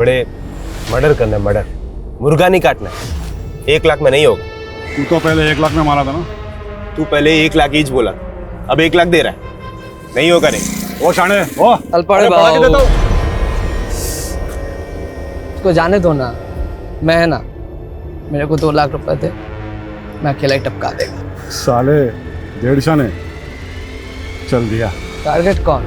बड़े मर्डर करना है, मर्डर। मुर्गा नहीं काटना है। 1 लाख में नहीं होगा। तू तो पहले 1 लाख में मारा था ना। तू पहले 1 लाख ईच बोला, अब 1 लाख दे रहा है। नहीं होगा नहीं। ओ शाणे ओ अल्पड़े बढ़ा के देता हूं। उसको जाने दो ना, मैं है ना, मेरे को 2 लाख रुपए दे, मैं अकेला ही टपका देगा। साले 1.5 शाने चल दिया। टारगेट कौन?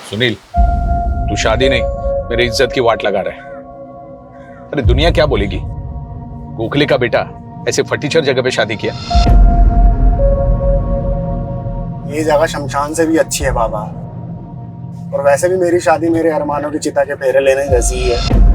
सुनील, तू शादी नहीं मेरी इज्जत की वाट लगा रहा है। अरे दुनिया क्या बोलेगी, गोखले का बेटा ऐसे फटीचर जगह पे शादी किया। ये जगह शमशान से भी अच्छी है बाबा, और वैसे भी मेरी शादी मेरे अरमानों की चिता के फेरे लेने जैसी ही है।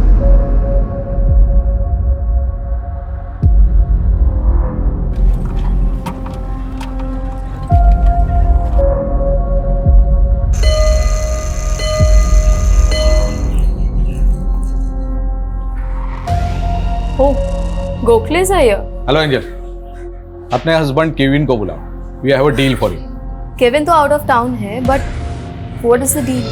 Gokhale are here. Hello Angel, अपने हस्बैंड केविन को बुलाओ। We have a deal for you. Kevin तो आउट ऑफ टाउन है, but what is the deal?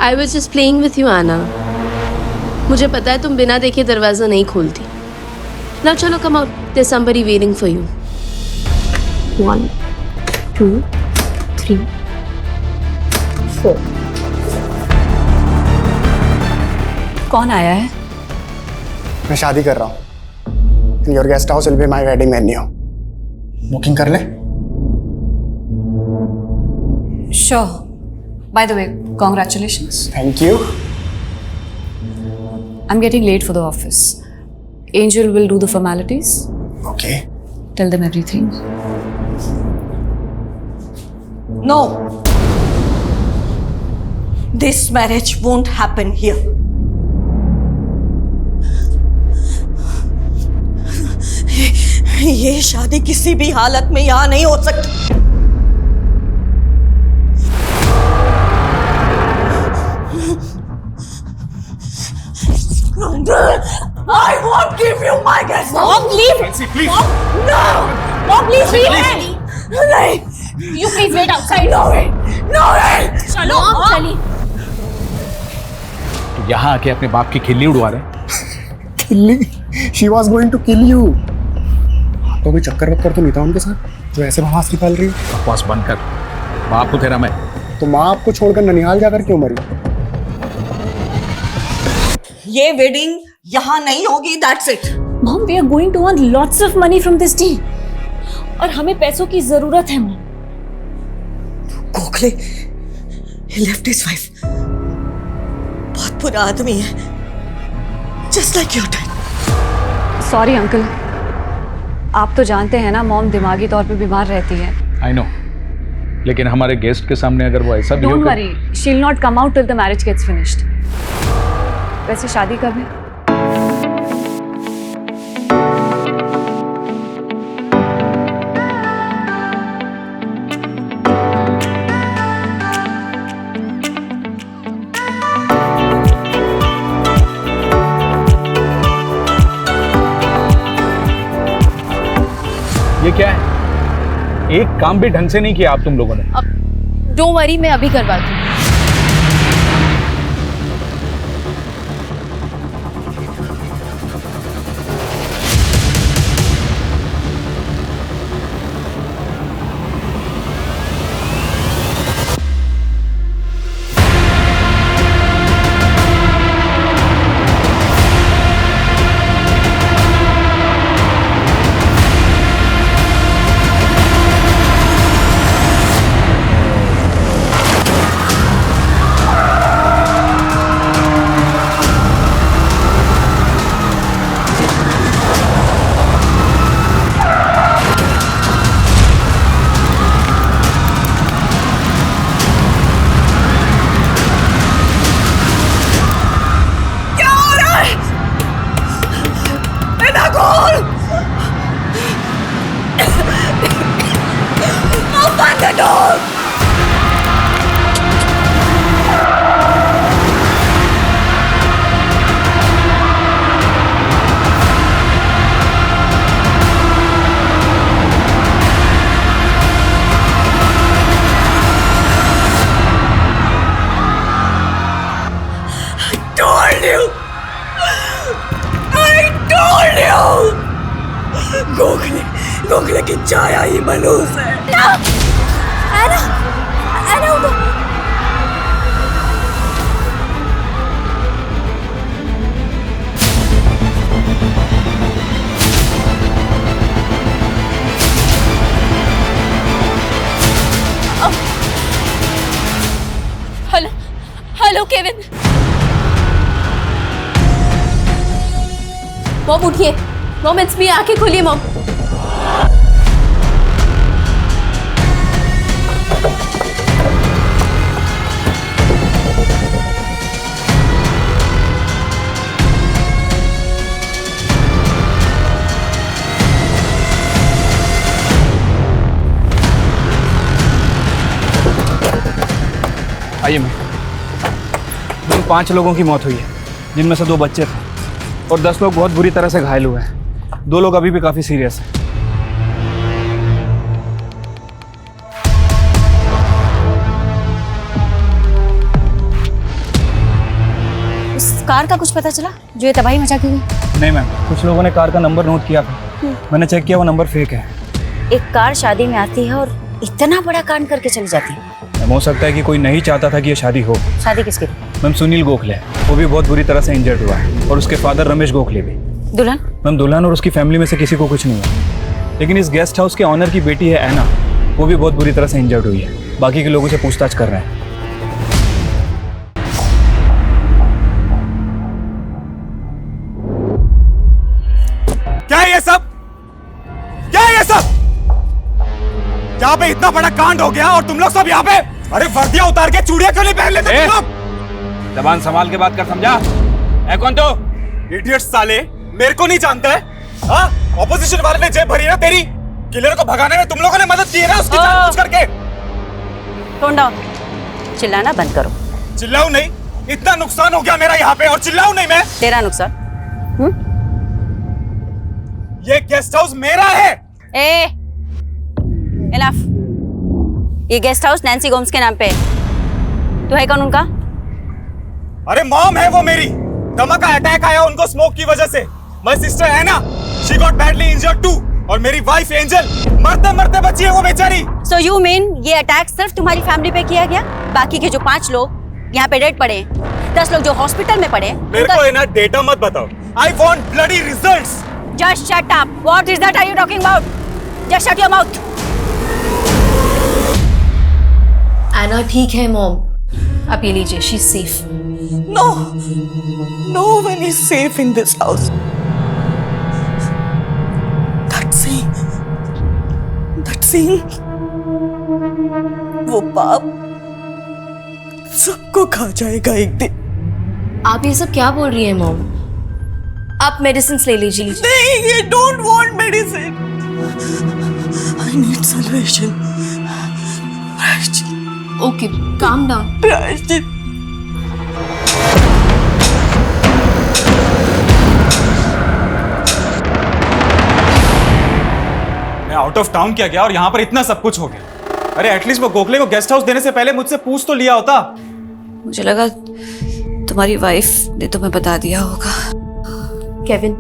I was just playing with you, Anna. मुझे पता है तुम बिना देखे दरवाजा नहीं खोलती। Now चलो come out. There's somebody waiting for you. 1, 2, 3, 4. कौन आया है? मैं शादी कर रहा हूँ। Your guest house will be my wedding venue. Booking कर ले। Sure. By the way, congratulations. Thank you. I'm getting late for the office. Angel will do the formalities. Okay. Tell them everything. No. This marriage won't happen here. ये शादी किसी भी हालत में यहाँ नहीं हो सकती। I won't give you my guest. Mom, leave. Nancy, please. No. Mom, please leave. नहीं. You please wait outside. No way. No way. चलो, चली. तो यहाँ आके अपने बाप की खिल्ली उड़वा रहे। किल्ली? She was going to kill you. तो कोई चक्कर वक्कर तो नहीं था उनके साथ जो ऐसे बकवास निकाल रही है? बकवास बंद कर। बाप को तेरा मैं। तो माँ आपको छोड़कर ननिहाल जाकर क्यों मरी? ये वेडिंग यहाँ नहीं होगी. That's it. Mom, we are going to earn lots of money from this deal. और हमें पैसों की जरूरत है, Mom. Gokhale, he left his wife. बहुत बुरा आदमी है. Just like your dad. Sorry, uncle. आप तो जानते हैं ना, मॉम दिमागी तौर पे बीमार रहती है. आई नो, लेकिन हमारे गेस्ट के सामने अगर वो ऐसा Don't worry, she'll not come out till the marriage gets finished. वैसे शादी कब है? ये क्या है? एक काम भी ढंग से नहीं किया आप तुम लोगों ने। Don't worry, मैं अभी करवाती हूँ. door! Open the door! Gokhale की छाया ही मनूस है। एना उठो। Hello hello Kevin. मॉम उठिए। मॉम इट्स मी, आंखें खोलिए मॉम। आइए मैम। 5 लोगों की मौत हुई है, जिनमें से 2 बच्चे थे और 10 लोग बहुत बुरी तरह से घायल हुए हैं। 2 लोग अभी भी काफी सीरियस हैं। उस कार का कुछ पता चला जो ये तबाही मचा के गई? नहीं मैम, कुछ लोगों ने कार का नंबर नोट किया था। मैंने चेक किया, वो नंबर फेक है। एक कार शादी में आती है और इतना बड़ा कांड करके चली जाती है। हो सकता है कि कोई नहीं चाहता था कि ये शादी हो। शादी किसकी थी? मैम सुनील गोखले, वो भी बहुत बुरी तरह से इंजर्ड हुआ है, और उसके फादर रमेश गोखले भी। दुल्हन? मैम दुल्हन और उसकी फैमिली में से किसी को कुछ नहीं हुआ, लेकिन इस गेस्ट हाउस के ऑनर की बेटी है ऐना, वो भी बहुत बुरी तरह से इंजर्ड हुई है। बाकी के लोगों से पूछताछ कर रहे हैं। क्या है ये सब? क्या है ये सब? यहाँ पे इतना बड़ा कांड हो गया और तुम लोग सब यहाँ पे, अरे वर्दियां उतार के चूड़ियां क्यों नहीं पहन लेते तुम लोग? जबान संभाल के बात कर, समझा? है कौन तो? इडियट साले, मेरे को नहीं जानता है? हाँ, ऑपोजिशन वाले ने जेब भरी ना तेरी। किलर को भगाने में तुम लोगों ने मदद की है ना उसकी जानबूझ करके। टोन डाउन, चिल्लाना बंद करो। चिल्लाऊं नहीं? इतना नुकसान हो गया मेरा यहाँ पे और चिल्लाऊं नहीं मैं? तेरा नुकसान? ये गेस्ट हाउस मेरा है। इनफ। ये गेस्ट हाउस नैन्सी गोम्स के नाम पे है। तू है कौन उनका? अरे मॉम है वो मेरी। दमा का अटैक आया उनको स्मोक की वजह से। माय सिस्टर है ना, she got badly injured too. और मेरी वाइफ एंजल मरते मरते बची है वो बेचारी। So you mean ये अटैक सिर्फ तुम्हारी फैमिली पे किया गया? बाकी के जो 5 लोग यहाँ पे डेड पड़े हैं, 10 लोग जो हॉस्पिटल में पड़े, मेरे को है ना डेटा मत बताओ। I want bloody results. Just shut up. What is that are you talking about? Just shut your mouth. एना ठीक है मॉम, आप ये लीजिए, she is safe. No, no one is safe in this house. That scene, वो पाप सबको खा जाएगा एक दिन। आप ये सब क्या बोल रही हैं मॉम? आप मेडिसिन ले लीजिए। नहीं, I don't want medicine. I need salvation. Okay, calm down. प्रायश्चित। मैं आउट ऑफ टाउन क्या गया और यहाँ पर इतना सब कुछ हो गया। अरे एटलीस्ट वो गोखले को गेस्ट हाउस देने से पहले मुझसे पूछ तो लिया होता। मुझे लगा तुम्हारी वाइफ ने तुम्हें बता दिया होगा। Kevin,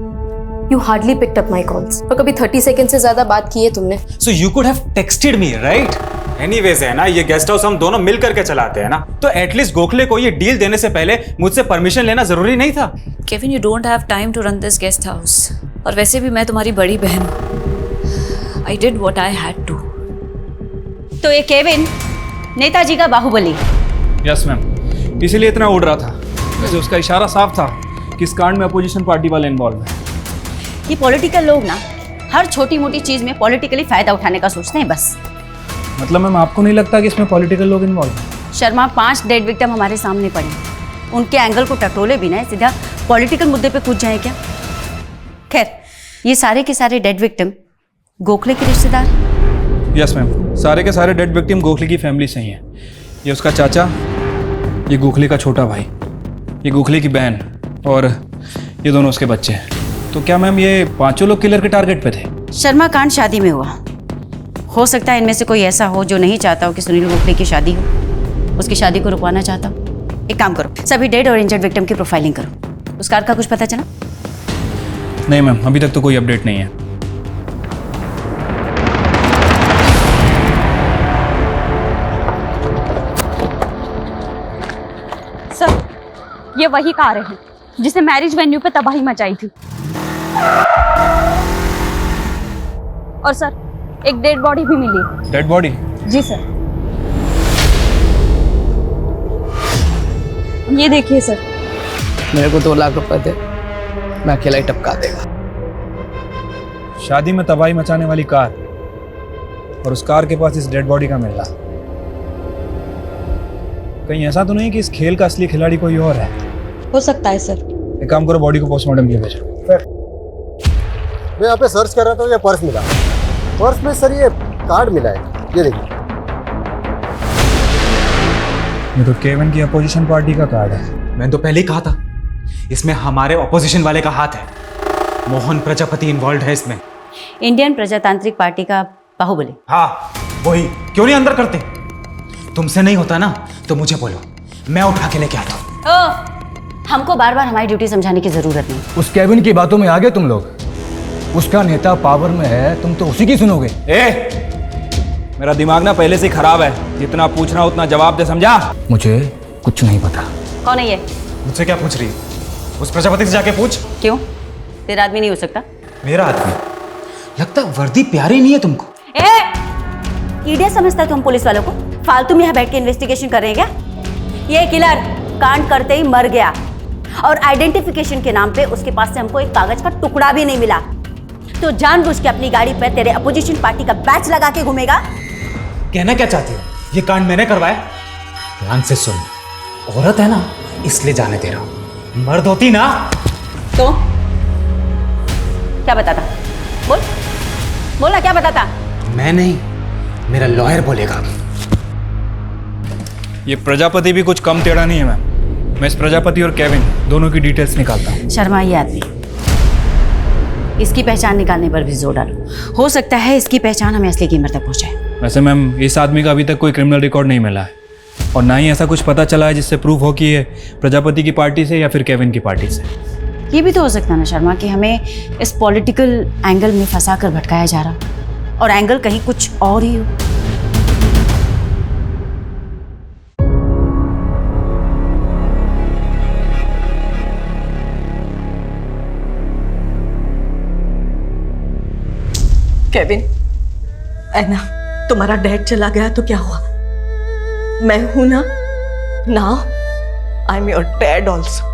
you hardly picked up my calls. और कभी 30 सेकंड से ज्यादा बात की है तुमने। So you could have texted me, right? Anyways है ना, ये गेस्ट हाउस हम दोनों मिल करके चलाते हैं ना, तो एटलीस्ट गोखले को ये डील देने से पहले मुझसे परमिशन लेना जरूरी नहीं था? Kevin, you don't have time to run this guest house. और वैसे भी मैं तुम्हारी बड़ी बहन हूँ। I did what I had to. तो ये केविन नेताजी का बाहुबली। यस मैम, इसीलिए इतना उड़ रहा था। वैसे उसका इशारा साफ था कि इस कांड में अपोजिशन पार्टी वाले इन्वॉल्व हैं। ये पॉलिटिकल लोग ना हर छोटी मोटी चीज में पॉलिटिकली फायदा उठाने का सोचते हैं बस। मतलब मैम आपको नहीं लगता कि इसमें पॉलिटिकल लोग इन्वॉल्व हैं? शर्मा, 5 डेड विक्टिम हमारे सामने पड़े, उनके एंगल को टटोले बिना सीधा पॉलिटिकल मुद्दे पे कूद जाए क्या? खैर, ये सारे के सारे डेड विक्टिम गोखले के रिश्तेदार? यस मैम, सारे के सारे डेड विक्टिम गोखले की फैमिली से ही हैं। ये उसका चाचा, ये गोखले का छोटा भाई, ये गोखले की बहन और ये दोनों उसके बच्चे हैं। तो क्या मैम ये पांचों लोग किलर के टारगेट पे थे? शर्मा कांड शादी में हुआ। हो सकता है इनमें से कोई ऐसा हो जो नहीं चाहता हो कि सुनील गोखले की शादी हो, उसकी शादी को रुकवाना चाहता हो। एक काम करो, सभी डेड और इंजर्ड विक्टिम की प्रोफाइलिंग करो। उस कार का कुछ पता चला? नहीं मैम, अभी तक तो कोई अपडेट नहीं है। सर, ये वही कार है जिसने मैरिज वेन्यू पे तबाही मचाई थी। और सर, एक डेड बॉडी भी मिली। Dead body? जी सर, ये देखिए सर। मेरे को 2 लाख रुपए दे, मैं अकेला ही टपका देगा। शादी में तबाही मचाने वाली कार और उस कार के पास इस डेड बॉडी का मिलना, कहीं ऐसा तो नहीं कि इस खेल का असली खिलाड़ी कोई और है? हो सकता है सर। एक काम करो, बॉडी को पोस्टमार्टम के लिए भेजो। मैं यहाँ पे सर्च कर रहा था, ये पर्स मिला। पर्स में सर ये कार्ड मिला है, ये देखिए। ये तो केविन की अपोजिशन पार्टी का कार्ड है। मैंने तो पहले ही कहा था इसमें हमारे ऑपोजिशन वाले का हाथ है। मोहन प्रजापति इन्वॉल्व है इसमें। इंडियन प्रजातांत्रिक पार्टी का बाहुबली। हाँ वही। क्यों नहीं अंदर करते? तुमसे नहीं होता ना तो मुझे बोलो, मैं उठा के लेके आता हूँ। हमको बार बार हमारी ड्यूटी समझाने की जरूरत नहीं। उस केविन की बातों में आ गए तुम लोग। उसका नेता पावर में है, तुम तो उसी की सुनोगे। मेरा दिमाग ना पहले से ही खराब है। जितना पूछना उतना जवाब दे, समझा? मुझे कुछ नहीं पता। कौन है ये? मुझसे क्या पूछ रही है? उस प्रजापति से जाके पूछ। क्यों? तेरा आदमी नहीं हो सकता? मेरा आदमी? लगता वर्दी प्यारी नहीं है तुमको। इडियट समझता है तुम पुलिस वालों को? फालतू में यहाँ बैठ के इन्वेस्टिगेशन कर रहे हैं क्या? ये किलर कांड करते ही मर गया और आइडेंटिफिकेशन के नाम पे उसके पास से हमको एक कागज का टुकड़ा भी नहीं मिला। तो जानबूझ के अपनी गाड़ी पे तेरे अपोजिशन पार्टी का बैच लगा के घूमेगा। कहना क्या चाहती हो? ये कांड मैंने करवाया? ध्यान से सुन, औरत है ना इसलिए जाने दे रहा हूं। मर्द होती ना तो क्या बताता? बोल बोल ना, क्या बताता? मैं नहीं, मेरा लॉयर बोलेगा। ये प्रजापति भी कुछ कम टेढ़ा नहीं है मैम। मैं इस प्रजापति और केविन दोनों की डिटेल्स निकालता हूँ। शर्मा, ये आदमी, इसकी पहचान निकालने पर भी जोर डालो। हो सकता है इसकी पहचान हमें असली कीमत तक पहुंचाए। वैसे मैम, इस आदमी का अभी तक कोई क्रिमिनल रिकॉर्ड नहीं मिला है और ना ही ऐसा कुछ पता चला है जिससे प्रूफ हो कि ये प्रजापति की पार्टी से या फिर केविन की पार्टी से। ये भी तो हो सकता है ना शर्मा कि हमें इस पॉलिटिकल एंगल में फंसा कर भटकाया जा रहा और एंगल कहीं कुछ और ही हो। केविन, ऐना, तुम्हारा डैड चला गया तो क्या हुआ? मैं हूं ना। Now I am your dad also.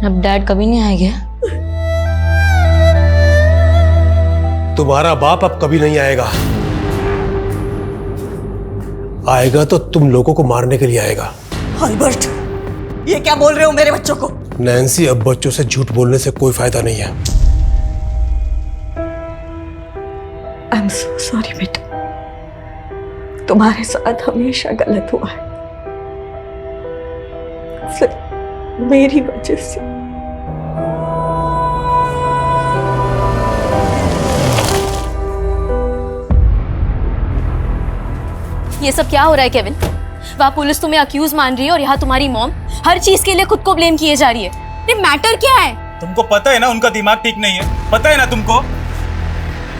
अब डैड कभी नहीं आएगा। तुम्हारा बाप अब कभी नहीं आएगा। आएगा तो तुम लोगों को मारने के लिए आएगा। अल्बर्ट, ये क्या बोल रहे हो मेरे बच्चों को? नैन्सी, अब बच्चों से झूठ बोलने से कोई फायदा नहीं है। आई एम सो सॉरी बेटा, तुम्हारे साथ हमेशा गलत हुआ है, सिर्फ मेरी वजह से। ये सब क्या हो रहा है केविन? वहाँ पुलिस तुम्हें अक्यूज मान रही है और यहाँ तुम्हारी मॉम हर चीज के लिए खुद को ब्लेम किए जा रही है। ये मैटर क्या है? तुमको पता है ना उनका दिमाग ठीक नहीं है, पता है ना तुमको?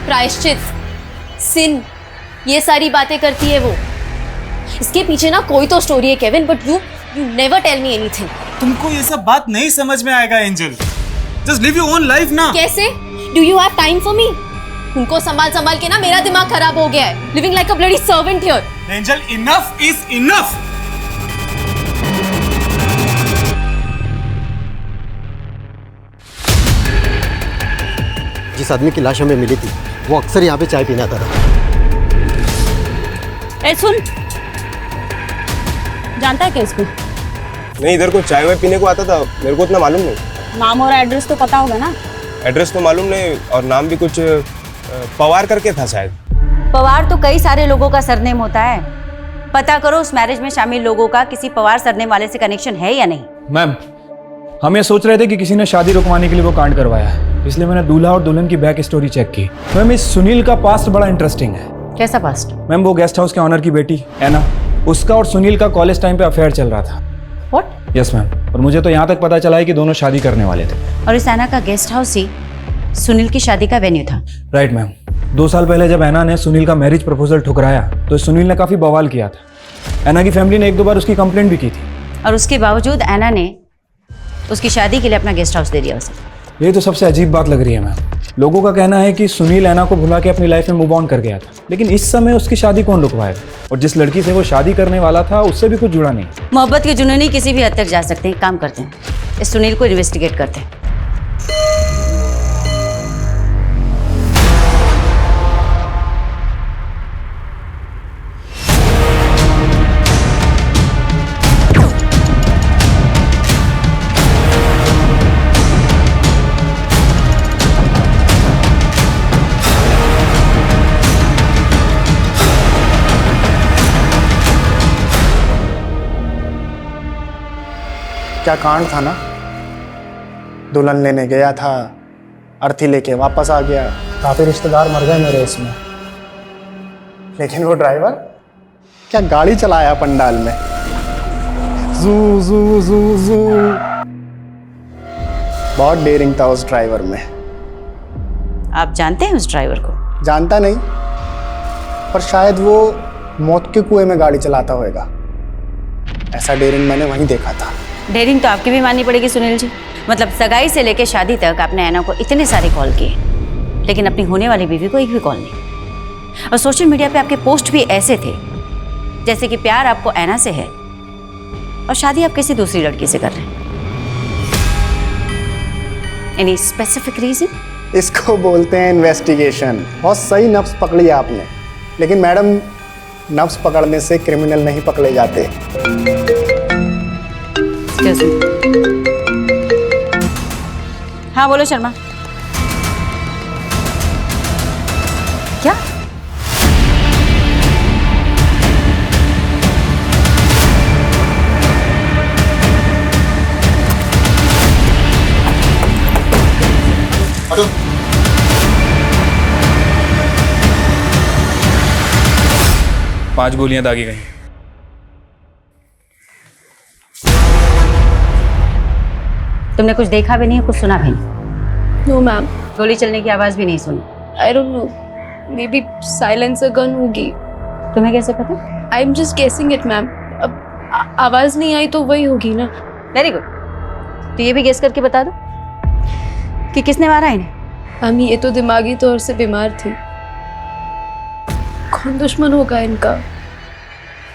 प्रायश्चित, सिन, ये सारी बातें करती है वो। इसके पीछे ना कोई तो स्टोरी है Kevin, but you never tell me anything. तुमको ये सब बात नहीं समझ में आएगा Angel. Just live your own life ना। कैसे? Do you have time for me? उनको संभाल संभाल के ना मेरा दिमाग खराब हो गया है। Living like a bloody servant here. Angel, enough is enough. जिस आदमी की लाश हमें मिली थी वो अक्सर यहाँ पे चाय पीने आता था। ए सुन, जानता है क्या इसको? नहीं, इधर को चाय वाय पीने को आता था, मेरे को उतना मालूम नहीं। नाम और एड्रेस तो पता होगा ना? एड्रेस तो मालूम नहीं और नाम भी कुछ पवार करके था शायद। पवार तो कई सारे लोगों का सरनेम होता है। पता करो उस मैरिज में शामिल लोगों का किसी पवार सरनेम वाले से कनेक्शन है या नहीं। मैम, हम ये सोच रहे थे कि किसी ने शादी रुकवाने के लिए वो कांड करवाया है, इसलिए मैंने दूल्हा और दुल्हन की बैक स्टोरी चेक की। मैम, इस सुनील का पास्ट बड़ा इंटरेस्टिंग है। कैसा पास्ट? मैम, वो गेस्ट हाउस के ऑनर की बेटी एना, उसका और सुनील का कॉलेज टाइम पे अफेयर चल रहा था। व्हाट? यस मैम, और मुझे तो यहाँ तक पता चला है कि दोनों शादी करने वाले थे। और इस एना का गेस्ट हाउस ही सुनील की शादी का वेन्यू था। Right ma'am. 2 साल पहले जब एना ने सुनील का मैरिज प्रपोजल ठुकराया तो सुनील ने काफी बवाल किया था। एना की फैमिली ने 1-2 बार उसकी कंप्लेंट भी की थी, और उसके बावजूद एना ने उसकी शादी के लिए अपना गेस्ट हाउस दे दिया उसे। ये तो सबसे अजीब बात लग रही है मैम। लोगों का कहना है कि सुनील एना को भुला के अपनी लाइफ में मूव ऑन कर गया था, लेकिन इस समय उसकी शादी कौन रुकवाएगा? और जिस लड़की से वो शादी करने वाला था उससे भी कुछ जुड़ा नहीं। मोहब्बत के जुनूनी किसी भी हद तक जा सकते हैं। काम करते हैं, इस सुनील को इन्वेस्टिगेट करते हैं। क्या कांड था ना, दुल्हन लेने गया था, अर्थी लेके वापस आ गया। काफी रिश्तेदार मर गए मेरे इसमें, लेकिन वो ड्राइवर क्या गाड़ी चलाया पंडाल में, जू जू जू जू। बहुत डेयरिंग था उस ड्राइवर में। आप जानते हैं उस ड्राइवर को? जानता नहीं, पर शायद वो मौत के कुएं में गाड़ी चलाता होगा। ऐसा डेयरिंग मैंने वहीं देखा था। डेयरिंग तो आपकी भी माननी पड़ेगी सुनील जी। मतलब सगाई से लेकर शादी तक आपने एना को इतने सारे कॉल किए, लेकिन अपनी होने वाली बीवी को एक भी कॉल नहीं। और सोशल मीडिया पे आपके पोस्ट भी ऐसे थे जैसे कि प्यार आपको एना से है और शादी आप किसी दूसरी लड़की से कर रहे हैं। Any specific reason? इसको बोलते हैं इन्वेस्टिगेशन। बहुत सही नफ्स पकड़ी आपने, लेकिन मैडम, नफ्स पकड़ने से क्रिमिनल नहीं पकड़े जाते। हाँ बोलो शर्मा। क्या? पांच गोलियां दागी गई। तुमने कुछ देखा भी नहीं, कुछ सुना भी नहीं? No ma'am. गोली चलने की आवाज भी नहीं सुनी? I don't know, maybe silencer gun होगी। तुम्हें कैसे पता? I am just guessing it ma'am. अब आवाज नहीं आई तो वही होगी ना। Very good. तो ये भी गेस करके बता दो कि किसने मारा इन्हें। हम ये तो दिमागी तौर से बीमार थी। कौन दुश्मन होगा इनका?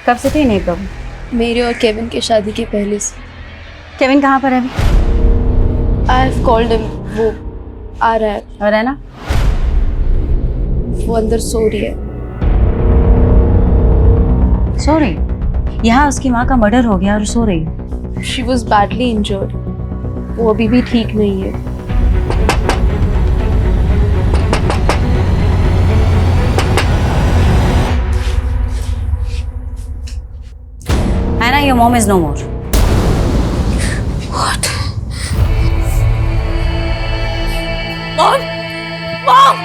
कब से थे नहीं कब? मेरे और केविन की शादी के पहले से। केविन कहाँ पर है अभी? आई हैव कॉल्ड हिम, वो आ रहा है। और है ना, वो अंदर सो रही है। सो रही? यहाँ उसकी माँ का मर्डर हो गया और सो रही है। She was badly injured. वो अभी भी ठीक नहीं है। Anna, your mom is no more. What? Mom! Mom!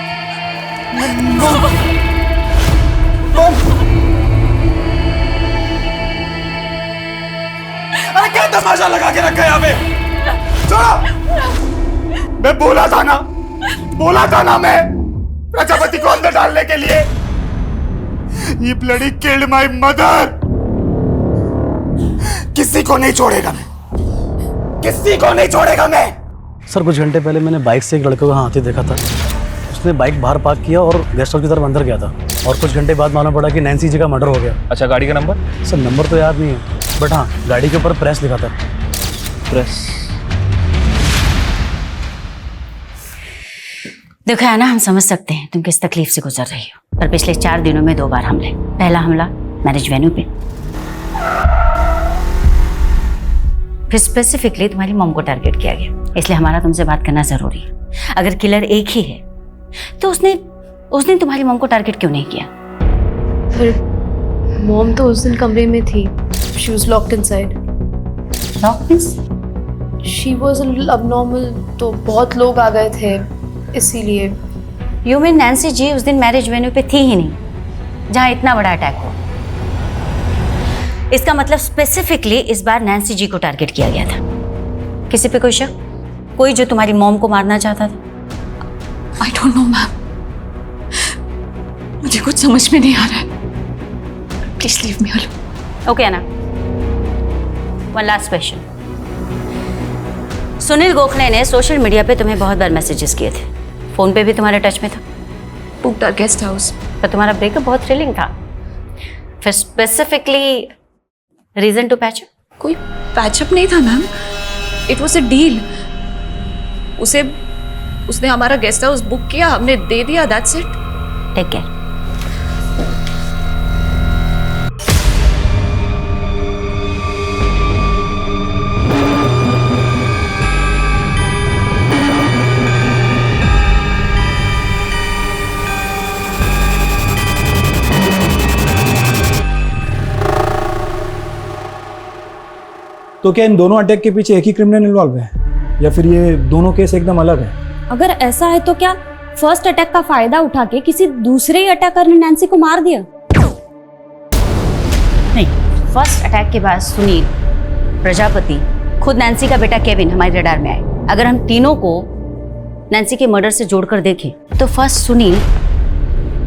अरे क्या तमाशा लगा के रखा है यहाँ पे? छोड़ो! मैं बोला था ना मैं प्रजापति को अंदर डालने के लिए। ये ब्लडी किल्ड माय मदर। किसी को नहीं छोड़ेगा मैं, किसी को नहीं छोड़ेगा मैं। सर, कुछ घंटे पहले मैंने बाइक से एक लड़के को हाथी देखा था। उसने बाइक बाहर पार्क किया और गेस्ट हाउस की तरफ अंदर गया था, और कुछ घंटे बाद मालूम पड़ा कि नैन्सी जी का मर्डर हो गया। अच्छा, गाड़ी का नंबर? सर, नंबर तो याद नहीं है, बट हाँ, गाड़ी के ऊपर प्रेस लिखा था। प्रेस? देखो है ना, हम समझ सकते हैं तुम किस तकलीफ से गुजर रही हो, पर पिछले 4 दिनों में 2 बार हमले। पहला हमला मैरिज वेन्यू पे, फिर स्पेसिफिकली तुम्हारी मॉम को टारगेट किया गया, इसलिए हमारा तुमसे बात करना जरूरी है। अगर किलर एक ही है तो उसने तुम्हारी मॉम को टारगेट क्यों नहीं किया? फिर मॉम तो उस दिन कमरे में थी। She was locked inside. Locked means? She was a little abnormal, तो बहुत लोग आ गए थे इसीलिए। यू मीन नैन्सी जी उस दिन मैरिज वेन्यू पे थी ही नहीं जहां इतना बड़ा अटैक हो? इसका मतलब स्पेसिफिकली इस बार नैन्सी जी को टारगेट किया गया था। किसी पे कोई शक? कोई जो तुम्हारी मॉम को मारना चाहता था? आई डोंट नो मैम, मुझे कुछ समझ में नहीं आ रहा है। Please leave me alone. Okay Anna, one last question. Sunil Gokhale ने सोशल मीडिया पे तुम्हें बहुत बार मैसेजेस किए थे, फोन पे भी तुम्हारे टच में था। Booked our guest house. पर तुम्हारा ब्रेकअप बहुत थ्रिलिंग था। फिर specifically reason to patch up? कोई पैचअप नहीं था ma'am, it was a deal. उसने हमारा गेस्ट हाउस बुक किया, हमने दे दिया, दैट्स इट। Take care. तो क्या इन दोनों अटैक के पीछे एक ही क्रिमिनल इन्वॉल्व है या फिर ये दोनों केस एकदम अलग है? अगर ऐसा है तो क्या फर्स्ट अटैक का फायदा उठा के किसी दूसरे ही अटैकर ने नैन्सी को मार दिया? नहीं, फर्स्ट अटैक के बाद सुनील, प्रजापति, खुद नैन्सी का बेटा केविन हमारे रडार में आए। अगर हम तीनों को नैन्सी के मर्डर से जोड़कर देखें तो फर्स्ट सुनील,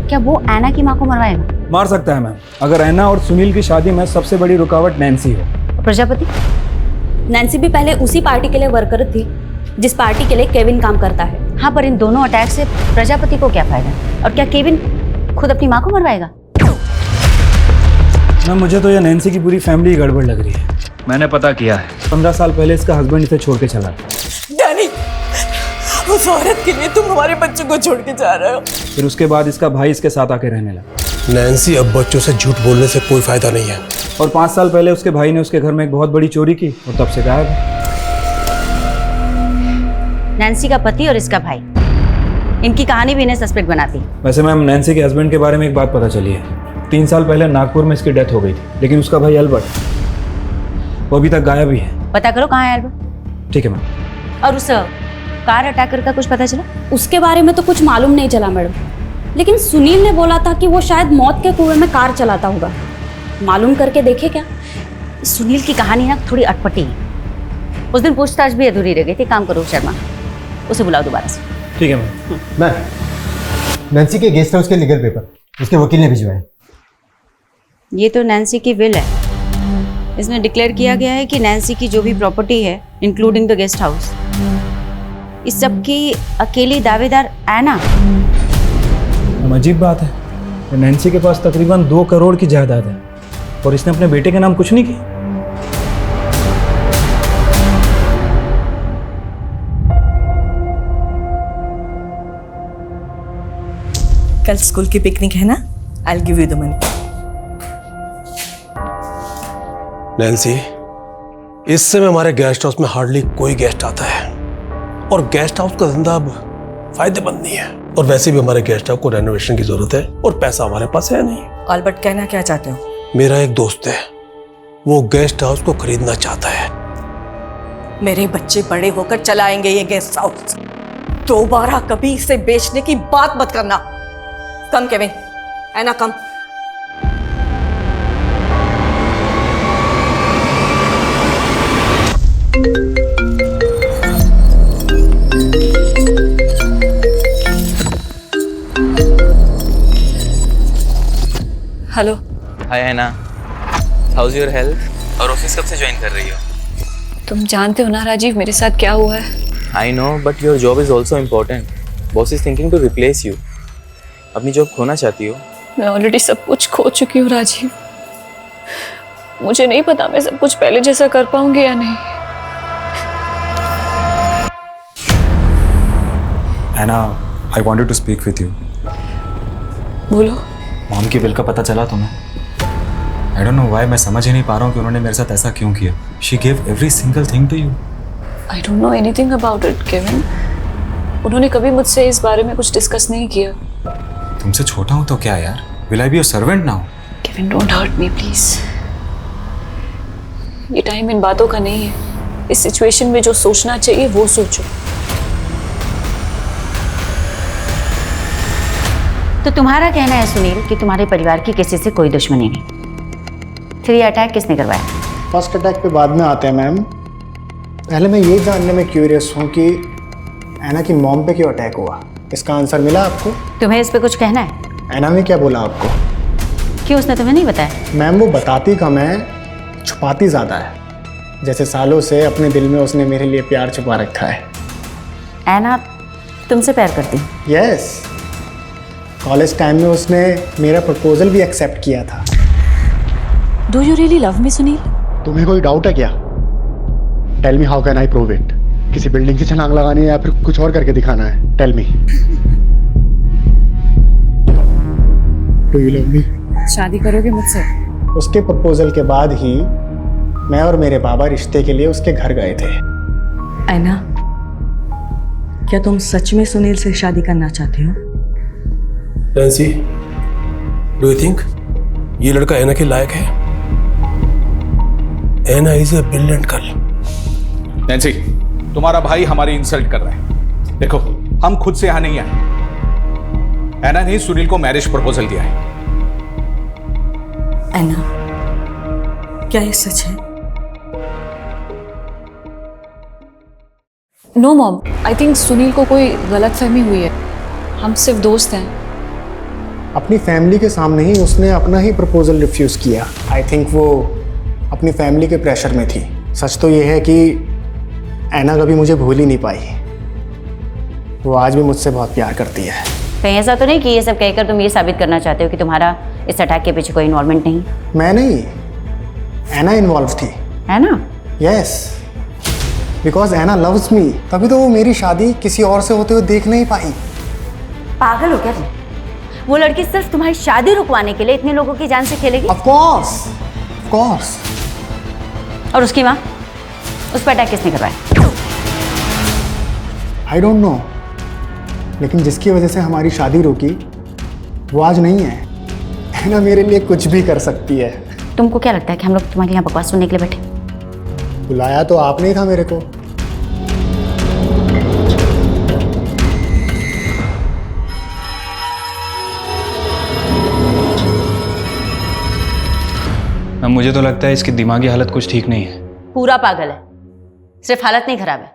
क्या वो ऐना की मां को मरवाएगा? मार सकता है मैम, अगर ऐना और सुनील की शादी में सबसे बड़ी रुकावट नैन्सी हो। प्रजापति? नैन्सी भी पहले उसी पार्टी के लिए वर्कर थी जिस पार्टी के लिए केविन काम करता है। हाँ, पर इन दोनों अटैक से प्रजापति को क्या फायदा? और क्या केविन खुद अपनी माँ को मरवाएगा? मैम मुझे तो ये नैन्सी की पूरी फैमिली गड़बड़ लग रही है। मैंने पता किया है, 15 साल पहले इसका हस्बैंड इसे छोड़ के चला। डैनी, उस औरत के लिए तुम हमारे बच्चों को छोड़ के जा रहे हो। फिर उसके बाद इसका भाई इसके साथ आके रहने लगा। नैन्सी, अब बच्चों से झूठ बोलने से कोई फायदा नहीं है। और 5 साल पहले उसके भाई ने उसके घर में एक बहुत बड़ी चोरी की और तब से गायब है। नैन्सी का पति और इसका भाई, इनकी कहानी भी इन्हें सस्पेक्ट बनाती है। वैसे मैम नैन्सी के हस्बैंड के बारे में एक बात पता चली है। 3 साल पहले नागपुर में इसकी डेथ हो गई थी, लेकिन उसका भाई अल्बर्ट, वो अभी तक गायब ही है। पता करो कहाँ है अल्बर्ट। ठीक है मैम। और उस कार अटैकर का कुछ पता चला? उसके बारे में तो कुछ मालूम नहीं चला मैडम, लेकिन सुनील ने बोला था कि वो शायद मौत के कुएं में कार चलाता होगा। मालूम करके देखे क्या? सुनील की कहानी ना थोड़ी अटपटी है। उस दिन पूछताछ भी अधूरी रह गई थी। काम करो शर्मा, उसे बुलाओ दोबारा से। ठीक है मैम। मैम, नैन्सी के गेस्ट हाउस के लीगल पेपर उसके वकील ने भिजवाए। ये तो नैन्सी की विल है। इसमें डिक्लेयर किया गया है कि नैन्सी की जो भी प्रॉपर्टी है, इंक्लूडिंग द गेस्ट हाउस, इस सब की अकेली दावेदार ऐना। अजीब बात है, नैन्सी के पास तकरीबन 2 करोड़ की जायदाद है और इसने अपने बेटे के नाम कुछ नहीं किया। कल स्कूल की पिकनिक है ना, I will give you the money. Nancy, इस समय हमारे गेस्ट हाउस में हार्डली कोई गेस्ट आता है और गेस्ट हाउस का धंधा अब फायदेमंद नहीं है। और वैसे भी हमारे गेस्ट हाउस को रेनोवेशन की जरूरत है और पैसा हमारे पास है नहीं। अल्बर्ट, कहना क्या चाहते हो? मेरा एक दोस्त है, वो गेस्ट हाउस को खरीदना चाहता है। मेरे बच्चे बड़े होकर चलाएंगे ये गेस्ट हाउस। दोबारा कभी इसे बेचने की बात मत करना। Come Kevin, Anna come. Hello. Hi Anna, how's your health? और ऑफिस कब से ज्वाइन कर रही हो? तुम जानते हो ना राजीव मेरे साथ क्या हुआ है। I know, but your job is also important. Boss is thinking to replace you. अपनी जॉब खोना चाहती हो? मैं ऑलरेडी सब कुछ खो चुकी हूँ राजीव। मुझे नहीं पता मैं सब कुछ पहले जैसा कर पाऊंगी या नहीं। Anna, I wanted to speak with you. बोलो। मॉम की विल का पता चला तुम्हें? आई डोंट नो व्हाई, मैं समझ ही नहीं पा रहा हूँ कि उन्होंने मेरे साथ ऐसा क्यों किया। She give every single thing to you. I don't know anything about it Kevin. उन्होंने कभी मुझसे इस बारे में कुछ डिस्कस नहीं किया। तुमसे छोटा हूँ तो क्या यार, will I be your servant now? Kevin don't hurt me please. ये टाइम इन बातों का नहीं है। इस सिचुएशन में जो सोचना चाहिए वो सोचो। तो तुम्हारा कहना है सुनील कि तुम्हारे परिवार की किसी से कोई दुश्मनी नहीं, फिर ये अटैक किसने करवाया? फर्स्ट अटैक पे बाद में आते हैं मैम। पहले मैं ये जानने में क्यूरियस हूँ कि ऐना की मॉम पे क्यों अटैक हुआ। इसका आंसर मिला आपको? तुम्हें इस पे कुछ कहना है? ऐना ने क्या बोला आपको? क्यों उसने तुम्हें नहीं बताया? मैम वो बताती कम है, छुपाती ज़्यादा है। जैसे सालों से अपने दिल में उसने मेरे लिए प्यार छुपा रखा है। ऐना तुमसे प्यार करती? यस। कॉलेज टाइम में उसने मेरा प्रपोजल भी एक्सेप्ट किया था। Do you really love me Sunil? तुम्हें कोई डाउट है क्या? Tell me how can I prove it? किसी बिल्डिंग की छलांग लगानी है या फिर कुछ और करके दिखाना है? Tell me. Do you love me? शादी करोगे मुझसे? उसके प्रपोजल के बाद ही मैं और मेरे बाबा रिश्ते के लिए उसके घर गए थे। ऐना, क्या तुम सच में सुनील से शादी करना चाहती हो? नैंसी, डू यू थिंक ये लड़का ऐना के लायक है? Anna is a brilliant girl. Nancy, तुम्हारा भाई हमारी इंसल्ट कर रहा है। देखो, हम खुद से यहां नहीं आए। ऐना ने सुनील को मैरिज प्रपोजल दिया है। ऐना, क्या ये सच है? No mom, I think Sunil को कोई गलतफहमी हुई है। हम सिर्फ दोस्त हैं। अपनी फैमिली के सामने ही उसने अपना ही प्रपोजल रिफ्यूज़ किया। आई थिंक वो अपनी फैमिली के प्रेशर में थी। सच तो ये है कि ऐना कभी मुझे भूल ही नहीं पाई। वो आज भी मुझसे बहुत प्यार करती है। कहीं ऐसा तो नहीं कि ये सब कहकर तुम ये साबित करना चाहते हो कि तुम्हारा इस अटैक के पीछे कोई इन्वॉल्वमेंट नहीं? मैं नहीं, ऐना इन्वॉल्व थी। Anna? Yes, because Anna loves me. तभी तो वो मेरी शादी किसी और से होते हुए देख नहीं पाई। पागल हो क्या तुम? वो लड़की सिर्फ तुम्हारी शादी रुकवाने के लिए इतने लोगों की जान से खेलेगी? Of course, of course. और उसकी माँ, उस पर अटैक किसने करवाया? आई डोंट नो, लेकिन जिसकी वजह से हमारी शादी रुकी वो आज नहीं है। ऐना मेरे लिए कुछ भी कर सकती है। तुमको क्या लगता है कि हम लोग तुम्हारे यहाँ बकवास सुनने के लिए बैठे? बुलाया तो आपने ही था मेरे को। मुझे तो लगता है इसकी दिमागी हालत कुछ ठीक नहीं है। पूरा पागल है, सिर्फ हालत नहीं खराब है।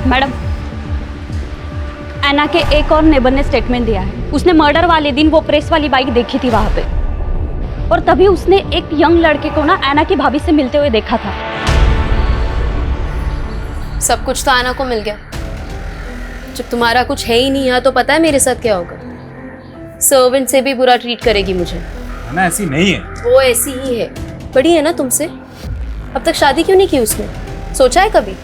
मैडम, ऐना के एक और नेबर ने स्टेटमेंट दिया है। उसने मर्डर वाले दिन वो प्रेस वाली बाइक देखी थी वहां पे, और तभी उसने एक यंग लड़के को ना ऐना की भाभी से मिलते हुए देखा था। सब कुछ तो ऐना को मिल गया। जब तुम्हारा कुछ है ही नहीं यहाँ, तो पता है मेरे साथ क्या होगा? सर्वेंट से भी बुरा ट्रीट करेगी मुझे। ना ऐसी नहीं है। वो ऐसी ही है। बड़ी है ना तुमसे। अब तक शादी क्यों नहीं की उसने? सोचा है कभी?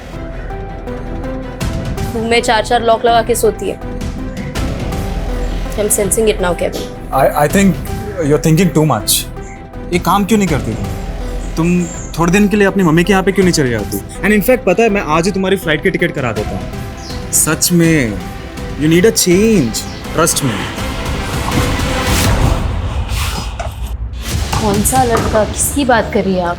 रूम में 4-4 लॉक लगा के सोती है। I'm sensing it now, Kevin. I think you're thinking too much. ये काम क्यों नहीं करती तुम थोड़े दिन के लिए अपनी मम्मी के यहाँ पे क्यों नहीं चली जाती? एंड इनफैक्ट पता है, मैं आज ही तुम्हारी फ्लाइट की टिकट करा देता हूँ। सच में you need a change, trust me. कौन सा लड़का? किसकी बात कर रही है आप?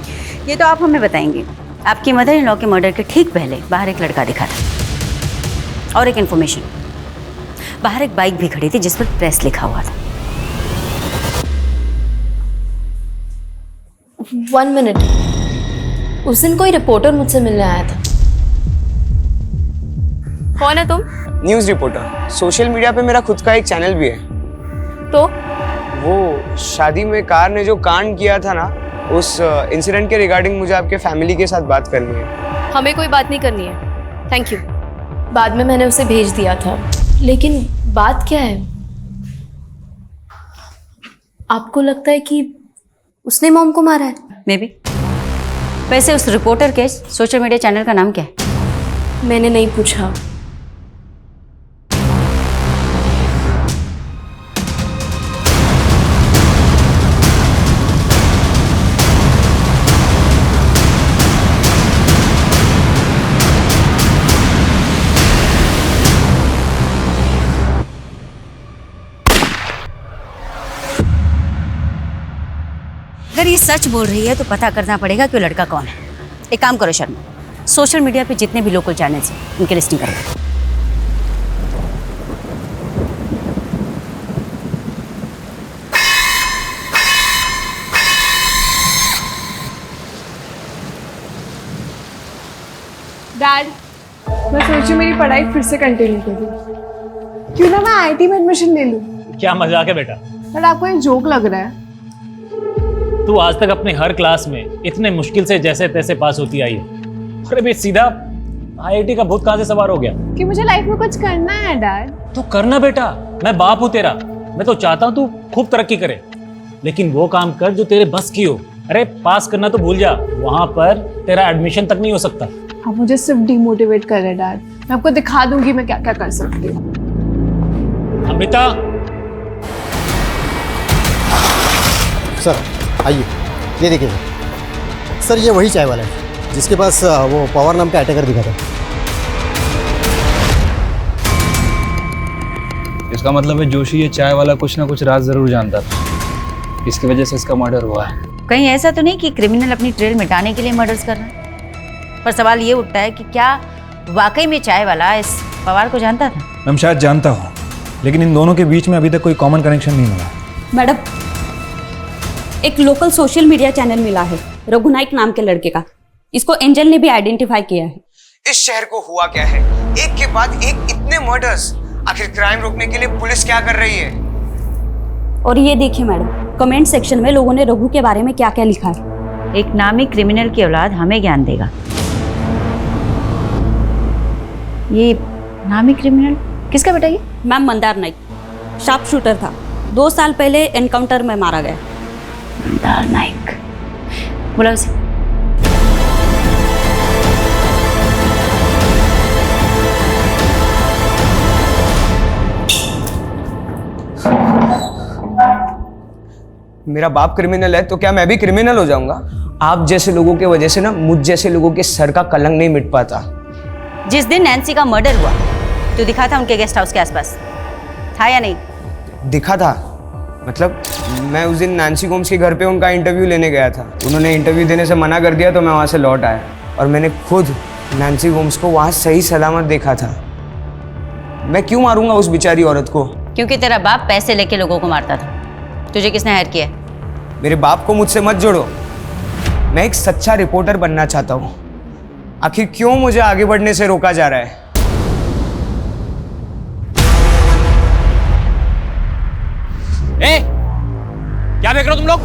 ये तो आप हमें बताएंगे। आपकी मदर इन लॉ के मर्डर के ठीक पहले बाहर एक लड़का दिखा था, और एक इन्फॉर्मेशन, बाहर एक बाइक भी खड़ी थी जिस पर प्रेस लिखा हुआ था। 1 मिनट, उस दिन कोई रिपोर्टर मुझसे मिलने आया था। कौन है तुम? News reporter. सोशल मीडिया पे मेरा खुद का एक चैनल भी है। तो वो शादी में कार ने जो कांड किया था ना, उस इंसिडेंट के रिगार्डिंग मुझे आपके फैमिली के साथ बात करनी है। हमें कोई बात नहीं करनी है, थैंक यू। बाद में मैंने उसे भेज दिया था, लेकिन बात क्या है? आपको लगता है कि उसने मॉम को मारा है? May be. वैसे उस रिपोर्टर के सोशल मीडिया चैनल का नाम क्या है? मैंने नहीं पूछा। ये सच बोल रही है तो पता करना पड़ेगा कि वो लड़का कौन है। एक काम करो शर्मा, सोशल मीडिया पे जितने भी लोकल चैनल्स हैं उनकी लिस्टिंग करो। डैड, मैं सोची मेरी पढ़ाई फिर से कंटिन्यू करूँ। क्यों ना मैं आईआईटी में एडमिशन ले लूँ। क्या मजाक है बेटा? बट आपको ये जोक लग रहा है। तू आज तक अपनी हर क्लास में इतने मुश्किल से जैसे तैसे पास होती आई है, अरे बे सीधा आईआईटी का भूत कहाँ से सवार हो गया? कि मुझे लाइफ में कुछ करना है डैड। तो करना बेटा, मैं बाप हूँ तेरा। मैं तो चाहता हूँ तू खूब तरक्की करे, लेकिन वो काम कर जो तेरे बस की हो। अरे पास करना तो भूल जा, वहां पर तेरा एडमिशन तक नहीं हो सकता। आप मुझे सिर्फ डिमोटिवेट कर रहे डैड। मैं आपको दिखा दूंगी मैं क्या क्या कर सकती हूँ। अमृता, सर आइए, ये देखिए सर, ये वही चाय वाला है जिसके पास वो पवार नाम का अटैकर दिखा था। इसका मतलब है जोशी ये चाय वाला कुछ ना कुछ राज जरूर जानता था, इसकी वजह से इसका मर्डर हुआ है। कहीं ऐसा तो नहीं कि क्रिमिनल अपनी ट्रेल मिटाने के लिए मर्डर्स कर रहा है? पर सवाल ये उठता है कि क्या वाकई में चाय वाला इस पवार को जानता था? मैं शायद जानता हूँ, लेकिन इन दोनों के बीच में अभी तक कोई कॉमन कनेक्शन नहीं मिला। मैडम, एक लोकल सोशल मीडिया चैनल मिला है रघुनाइक नाम के लड़के का। इसको एंजल ने भी आइडेंटिफाई किया है। इस शहर को हुआ क्या है? एक के बाद एक इतने मर्डर्स। आखिर क्राइम रोकने के लिए पुलिस क्या कर रही है? और ये देखिए मैडम, कमेंट सेक्शन में लोगों ने रघु के बारे में क्या क्या लिखा है। एक नामी क्रिमिनल की औलाद हमें ज्ञान देगा। ये नामी क्रिमिनल किसका बेटा? ये ma'am Mandar Naik, sharp shooter था। 2 साल पहले एनकाउंटर में मारा गया। मंदार नाइक, बोला उसे। मेरा बाप क्रिमिनल है तो क्या मैं भी क्रिमिनल हो जाऊंगा? आप जैसे लोगों की वजह से ना मुझ जैसे लोगों के सर का कलंक नहीं मिट पाता। जिस दिन नैन्सी का मर्डर हुआ तो दिखा था उनके गेस्ट हाउस के आसपास, था या नहीं? दिखा था मतलब मैं उस दिन नैन्सी गोम्स के घर पे उनका इंटरव्यू लेने गया था। उन्होंने इंटरव्यू देने से मना कर दिया तो मैं वहाँ से लौट आया और मैंने खुद नैन्सी गोम्स को वहाँ सही सलामत देखा था। मैं क्यों मारूंगा उस बेचारी औरत को? क्योंकि तेरा बाप पैसे लेके लोगों को मारता था। तुझे किसने हायर किया? मेरे बाप को मुझसे मत जोड़ो। मैं एक सच्चा रिपोर्टर बनना चाहता हूँ। आखिर क्यों मुझे आगे बढ़ने से रोका जा रहा है? ए, क्या देख रहे हो तुम लोग?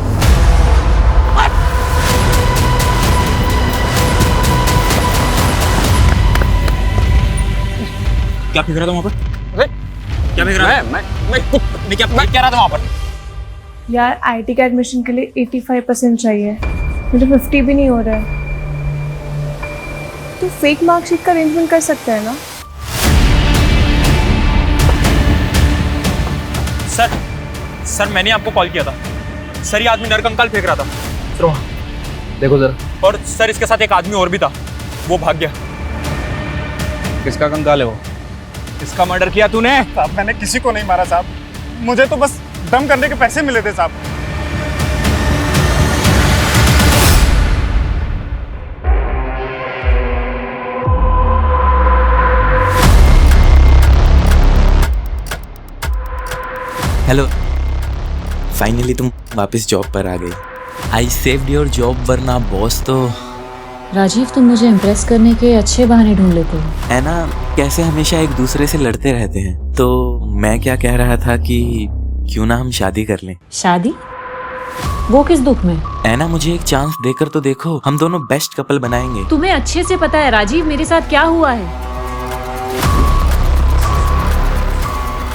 क्या फेंक रहा था वहां पर? क्या फेंक रहा है? मैं क्या रहा था वहां पर? यार आईटी का एडमिशन के लिए 85% चाहिए, मुझे 50 भी नहीं हो रहा है। तो फेक मार्कशीट का अरेंजमेंट कर सकते हैं ना? सर मैंने आपको कॉल किया था। सर ये आदमी नरकंकाल फेंक रहा था। सर देखो जरा। और सर इसके साथ एक आदमी और भी था, वो भाग गया। किसका कंकाल है वो? किसका मर्डर किया तूने? साहब मैंने किसी को नहीं मारा साहब, मुझे तो बस दम करने के पैसे मिले थे साहब। हेलो, फाइनली तुम वापस जॉब पर आ गई। आई सेव्ड योर जॉब, वरना बॉस तो। राजीव, तुम मुझे इम्प्रेस करने के अच्छे बहाने ढूंढ लेते हो। है ना, कैसे हमेशा एक दूसरे से लड़ते रहते हैं। तो मैं क्या कह रहा था कि क्यों ना हम शादी कर लें। शादी? वो किस दुख में? है ना, मुझे एक चांस देकर तो देखो, हम दोनों बेस्ट कपल बनाएंगे। तुम्हें अच्छे से पता है राजीव मेरे साथ क्या हुआ है।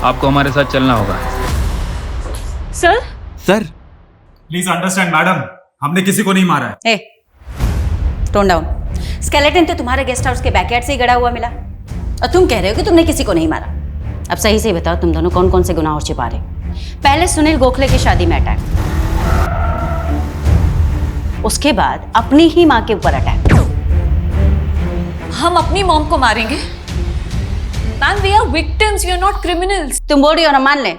आपको हमारे साथ चलना होगा। सर प्लीज अंडरस्टैंड मैडम, हमने किसी को नहीं मारा है। Tone down. स्केलेटन तो तुम्हारे गेस्ट हाउस के बैकयार्ड से ही गड़ा हुआ मिला और तुम कह रहे हो कि तुमने किसी को नहीं मारा। अब सही से बताओ, तुम दोनों कौन कौन से गुनाह और छिपा रहे? पहले सुनील गोखले की शादी में अटैक, उसके बाद अपनी ही माँ के ऊपर अटैक। हम अपनी मॉम को मारेंगे? Ma'am, we are victims, we are not criminals. तुम बोल रही हो ना, मान ले।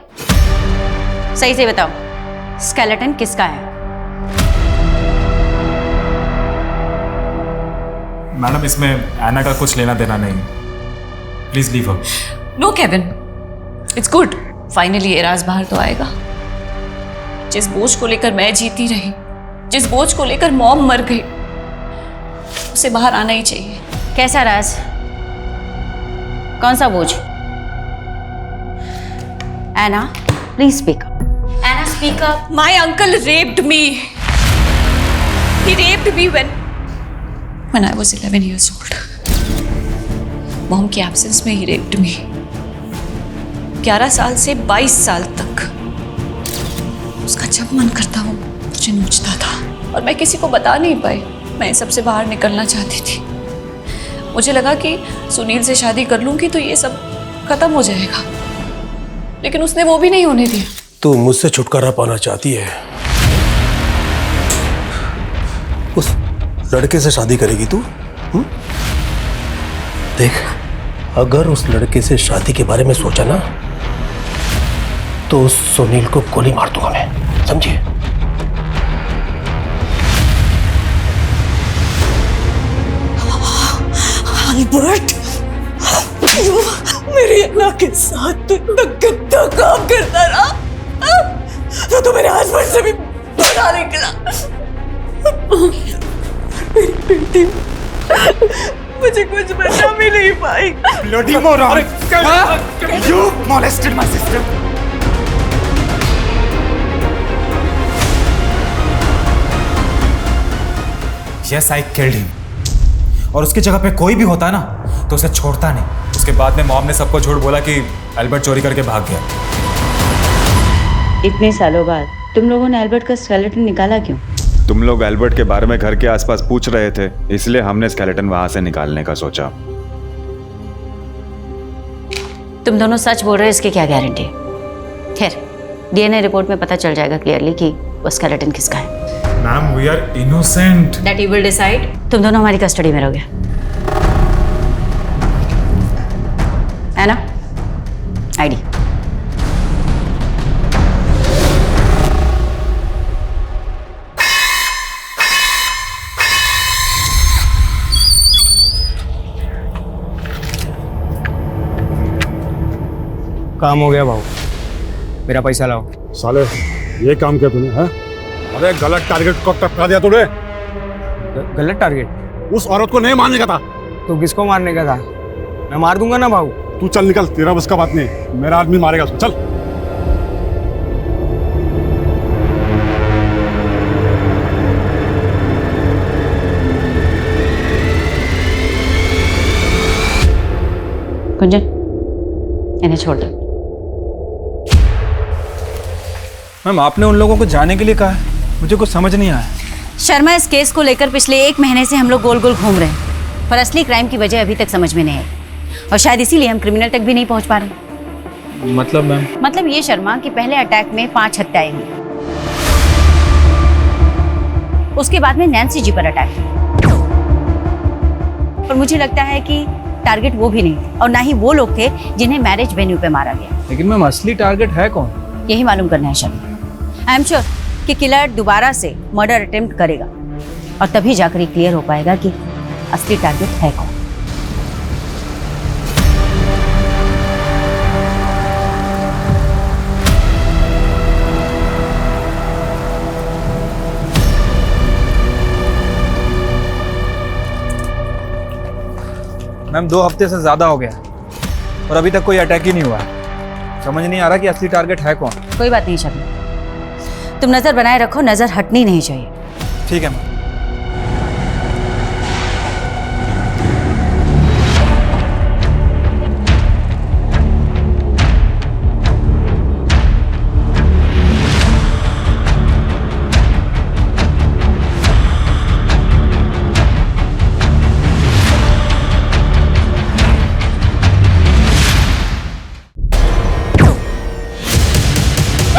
सही से बताओ, स्केलेटन किसका है? मैडम इसमें एना का कुछ लेना देना नहीं, please leave her. No Kevin, it's good, finally एराज बाहर तो आएगा। जिस बोझ को लेकर मैं जीती रही, जिस बोझ को लेकर मॉम मर गई, उसे बाहर आना ही चाहिए। कैसा राज? कौन सा बोझ? Anna, please speak up. Anna, speak up. My uncle raped me. He raped me when I was 11 years old. Mom की एब्सेंस में ही रेप्ड मी। 11 साल से 22 साल तक उसका जब मन करता वो मुझे नोचता था और मैं किसी को बता नहीं पाई। मैं सबसे बाहर निकलना चाहती थी। मुझे लगा कि सुनील से शादी कर लूंगी तो ये सब खत्म हो जाएगा, लेकिन उसने वो भी नहीं होने दिया। तू मुझसे छुटकारा पाना चाहती है? उस लड़के से शादी करेगी तू? देख, अगर उस लड़के से शादी के बारे में सोचा ना तो उस सुनील को गोली मार दूंगा मैं, समझिए? अल्बर्ट, मेरी अन्ना के साथ तू इतना गंदा काम करता रहा तो मेरे हस्बैंड से भी बड़ा निकला। मेरी बेटी मुझे कुछ बचा भी नहीं पाई। Bloody moron! You molested my sister. Yes, I killed him. और उसकी जगह पे कोई भी होता ना तो उसे छोड़ता नहीं। उसके बाद में मॉम ने सबको झूठ बोला कि अल्बर्ट चोरी करके भाग गया। इतने सालों बाद तुम लोगों ने अल्बर्ट का स्केलेटन निकाला क्यों? तुम लोग अल्बर्ट के बारे में घर के आसपास पूछ रहे थे, इसलिए हमने स्केलेटन वहां से निकालने का सोचा। तुम दोनों सच बोल रहे हो, इसकी क्या गारंटी? खैर, डीएनए रिपोर्ट में पता चल जाएगा क्लियरली कि वो स्केलेटन किसका है। Ma'am, we are innocent. That you will decide. तुम दोनों हमारी कस्टडी में रहोगे, है ना? आईडी। काम हो गया भाऊ, मेरा पैसा लाओ। साले, ये काम किया तूने? है? अरे गलत टारगेट को टपका दिया तूने। गलत टारगेट? उस औरत को नहीं मारने का था। तो किसको मारने का था? मैं मार दूंगा ना भाऊ। तू चल निकल, तेरा बस का बात नहीं। मेरा आदमी मारेगा उसको, चल। कुंजन, इन्हें छोड़ दो। मैम, आपने उन लोगों को जाने के लिए कहा है, मुझे कुछ समझ नहीं आया। शर्मा, इस केस को लेकर पिछले 1 महीने से हम लोग गोल गोल घूम रहे हैं, पर असली क्राइम की वजह अभी तक समझ में नहीं आई, और शायद इसीलिए हम क्रिमिनल तक भी नहीं पहुंच पा रहे। मतलब मैम? मतलब ये शर्मा कि पहले अटैक में 5 हत्याएं हुई, उसके बाद में नैन्सी जी पर अटैक हुआ, और मुझे लगता है कि टारगेट वो भी नहीं थे और ना ही वो लोग थे जिन्हें मैरिज वेन्यू पे मारा गया। लेकिन मैम, असली टारगेट है कौन? यही मालूम करना है शर्मा। आई एम श्योर कि किलर दोबारा से मर्डर अटेम्प्ट करेगा, और तभी जाकर ये क्लियर हो पाएगा कि असली टारगेट है कौन। मैम, 2 हफ्ते से ज्यादा हो गया और अभी तक कोई अटैक ही नहीं हुआ है। समझ नहीं आ रहा कि असली टारगेट है कौन। कोई बात नहीं शर्मा, तुम नजर बनाए रखो, नजर हटनी नहीं चाहिए। ठीक है मैम।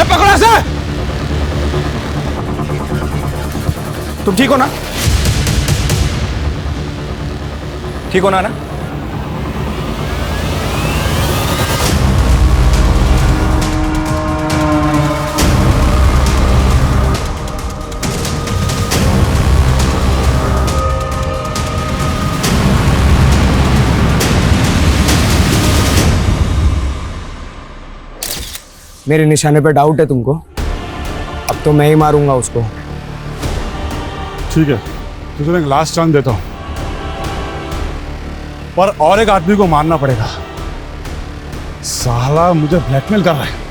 पकड़ो से। तुम ठीक हो ना? ठीक हो ना? मेरे निशाने पे डाउट है तुमको? अब तो मैं ही मारूंगा उसको। ठीक है, तुझे एक लास्ट चांस देता हूँ, पर और एक आदमी को मारना पड़ेगा। साला मुझे ब्लैकमेल कर रहा है।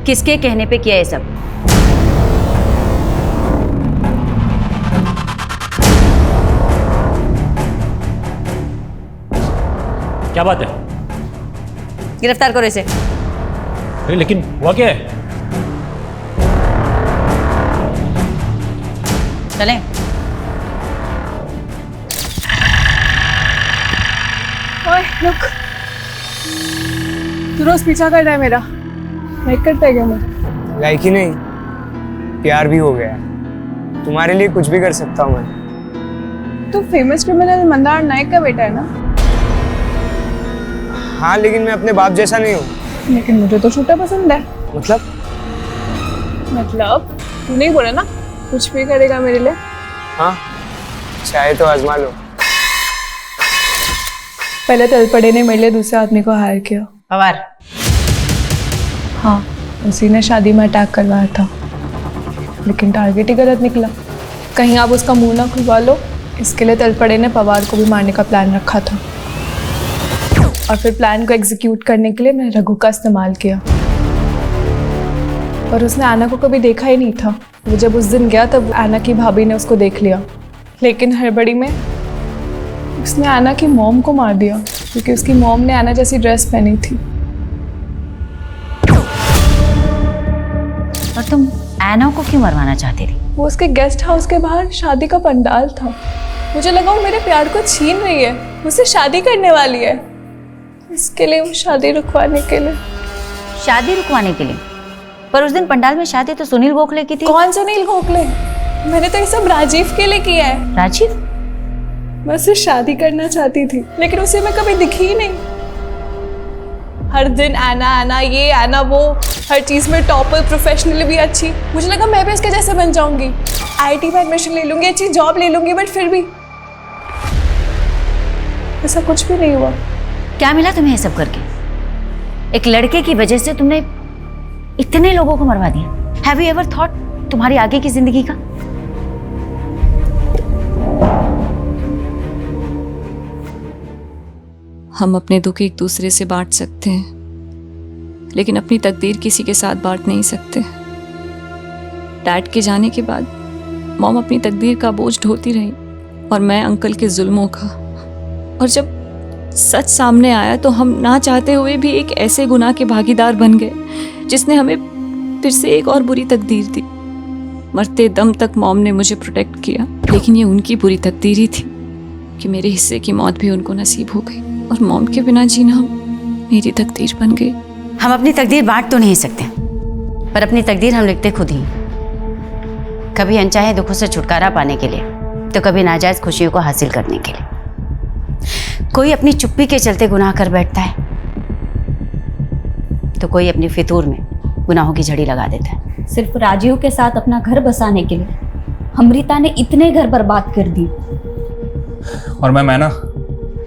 किसके कहने पे किया ये सब? क्या बात है? गिरफ्तार करो इसे। अरे लेकिन हुआ क्या है? चलें। ओए रुक, तू रोज पीछा कर रहा है मेरा, लाइक करता है क्या मुझे? लाइक ही नहीं, प्यार भी हो गया है। तुम्हारे लिए कुछ भी कर सकता हूँ मैं। तू फेमस क्रिमिनल मंदार नायक का बेटा है ना? हाँ, लेकिन मैं अपने बाप जैसा नहीं हूँ। लेकिन मुझे तो छोटा पसंद है। मतलब तू नहीं बोला ना कुछ भी करेगा मेरे लिए? हाँ, चाहे तो आजमा लो। पहले तलपड़े ने मेरे लिए दूसरे आदमी को हायर किया। पवार? हाँ, उसी ने शादी में अटैक करवाया था, लेकिन टारगेट ही गलत निकला। कहीं आप उसका मुंह ना खुलवा लो, इसके लिए तलपड़े ने पवार को भी मारने का प्लान रखा था। और फिर प्लान को एग्जीक्यूट करने के लिए मैंने रघु का इस्तेमाल किया। और उसने आना को कभी देखा ही नहीं था। वो जब उस दिन गया तब आना की भाभी ने उसको देख लिया, लेकिन हड़बड़ी में उसने आना की मॉम को मार दिया, क्योंकि उसकी मॉम ने आना जैसी ड्रेस पहनी थी। और तुम आना को क्यों मरवाना चाहती थी? वो उसके गेस्ट हाउस के बाहर शादी का पंडाल था। मुझे लगा वो मेरे प्यार को छीन रही है, मुझसे शादी करने वाली है। इसके लिए वो शादी रुकवाने के लिए। शादी रुकवाने के लिए? पर उस दिन पंडाल में शादी तो सुनील गोखले की थी। कौन सुनील गोखले? मैंने तो ये सब राजीव के लिए किया है। राजीव? मैं उससे शादी करना चाहती थी, लेकिन उसे मैं कभी दिखी ही नहीं। हर दिन आना आना ये आना वो, हर चीज़ में टॉपर, प्रोफेशनली भी अच्छी। मुझे लगा मैं भी इसके जैसे बन जाऊंगी, आईटी में एडमिशन ले लूंगी, अच्छी जॉब ले लूंगी, बट फिर भी ऐसा कुछ भी नहीं हुआ। क्या मिला तुम्हें ये सब करके? एक लड़के की वजह से तुमने इतने लोगों को मरवा दिया। हैव यू एवर थॉट तुम्हारी आगे की जिंदगी का? हम अपने दुख एक दूसरे से बांट सकते हैं, लेकिन अपनी तकदीर किसी के साथ बांट नहीं सकते। डैड के जाने के बाद मॉम अपनी तकदीर का बोझ ढोती रही और मैं अंकल के जुल्मों का। और जब सच सामने आया तो हम ना चाहते हुए भी एक ऐसे गुनाह के भागीदार बन गए जिसने हमें फिर से एक और बुरी तकदीर दी। मरते दम तक मॉम ने मुझे प्रोटेक्ट किया, लेकिन ये उनकी बुरी तकदीर ही थी कि मेरे हिस्से की मौत भी उनको नसीब हो गई और मॉम के बिना जीना मेरी तकदीर बन गई। हम अपनी तकदीर बांट तो नहीं सकते, पर अपनी तकदीर हम लिखते खुद ही। कभी अनचाहे दुखों से छुटकारा पाने के लिए, तो कभी नाजायज खुशियों को हासिल करने के लिए। कोई अपनी चुप्पी के चलते गुनाह कर बैठता है, तो कोई अपनी फितूर में गुनाहों की झड़ी लगा देता है। सिर्फ राजीव के साथ अपना घर बसाने के लिए अमृता ने इतने घर बर्बाद कर दिए। और मैं ना,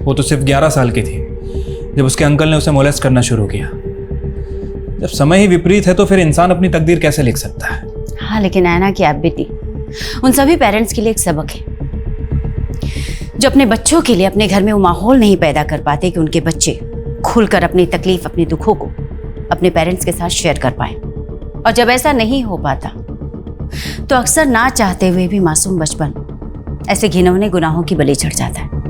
वो तो सिर्फ 11 साल की थी जब उसके अंकल ने उसे मोलेस्ट करना शुरू किया। जब समय ही विपरीत है तो फिर इंसान अपनी तकदीर कैसे लिख सकता है? हाँ, लेकिन ऐना की आप बीती उन सभी पेरेंट्स के लिए एक सबक है, जो अपने बच्चों के लिए अपने घर में वो माहौल नहीं पैदा कर पाते कि उनके बच्चे खुलकर अपनी तकलीफ, अपने दुखों को अपने पेरेंट्स के साथ शेयर कर पाए। और जब ऐसा नहीं हो पाता तो अक्सर ना चाहते हुए भी मासूम बचपन ऐसे घिनौने गुनाहों की बलि चढ़ जाता है।